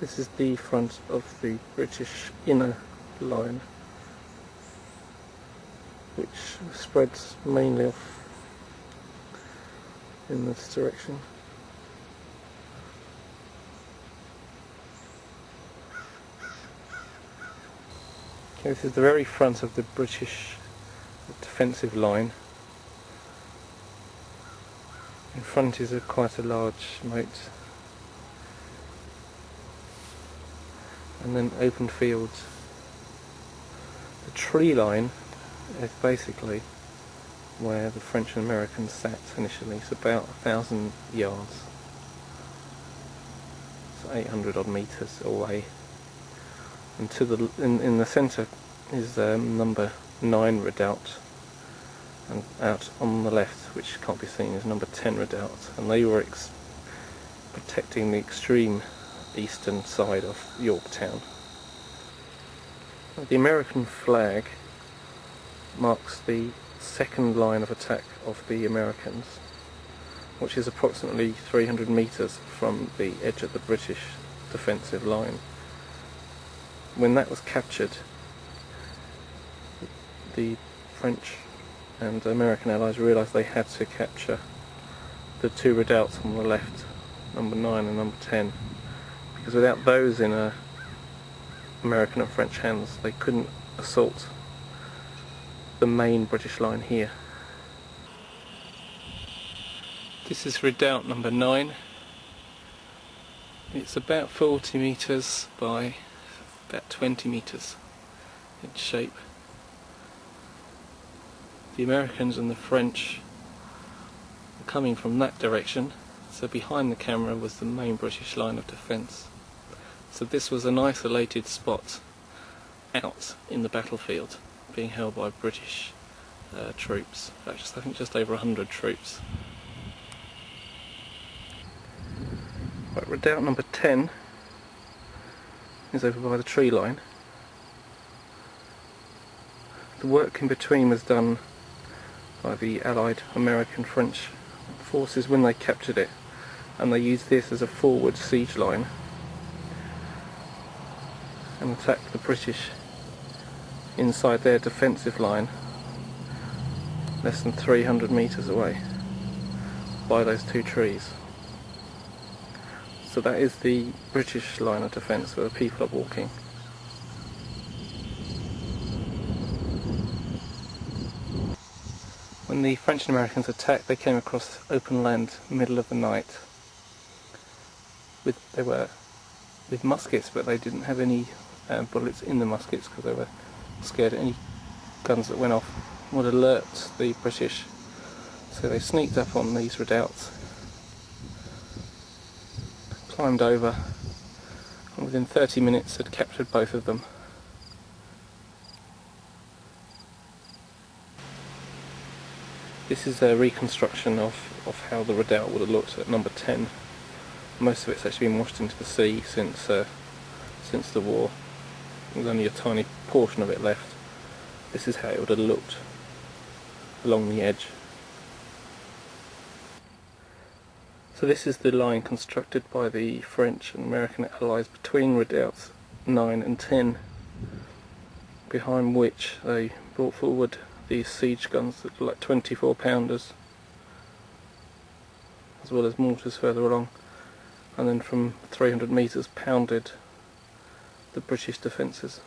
This is the front of the British inner line, which spreads mainly off in this direction. Okay, this is the very front of the British defensive line. In front is quite a large moat, and then open fields. The tree line is basically where the French and Americans sat initially. It's about 1,000 yards, so 800 odd metres away. And to the in the centre is number 9 Redoubt, and out on the left, which can't be seen, is number 10 Redoubt, and they were protecting the extreme eastern side of Yorktown. The American flag marks the second line of attack of the Americans, which is approximately 300 metres from the edge of the British defensive line. When that was captured, the French and American allies realised they had to capture the 2 redoubts on the left, number 9 and number 10, because without those in American and French hands, they couldn't assault the main British line here. This is Redoubt number 9. It's about 40 metres by about 20 metres in shape. The Americans and the French were coming from that direction, so behind the camera was the main British line of defence. So this was an isolated spot out in the battlefield, being held by British troops. I think just over 100 troops. Right, Redoubt number 10 is over by the tree line. The work in between was done by the Allied American-French forces when they captured it, and they used this as a forward siege line and attacked the British inside their defensive line less than 300 metres away by those 2 trees. So that is the British line of defence where the people are walking. When the French and Americans attacked, they came across open land middle of the night. They were with muskets, but they didn't have any bullets in the muskets because they were scared any guns that went off would alert the British. So they sneaked up on these redoubts, climbed over, and within 30 minutes had captured both of them. This is a reconstruction of how the redoubt would have looked at number 10. Most of it's actually been washed into the sea since the war. There's only a tiny portion of it left. This is how it would have looked along the edge. So this is the line constructed by the French and American allies between Redoubts 9 and 10, behind which they brought forward these siege guns that were like 24 pounders, as well as mortars further along, and then from 300 metres pounded the British defences.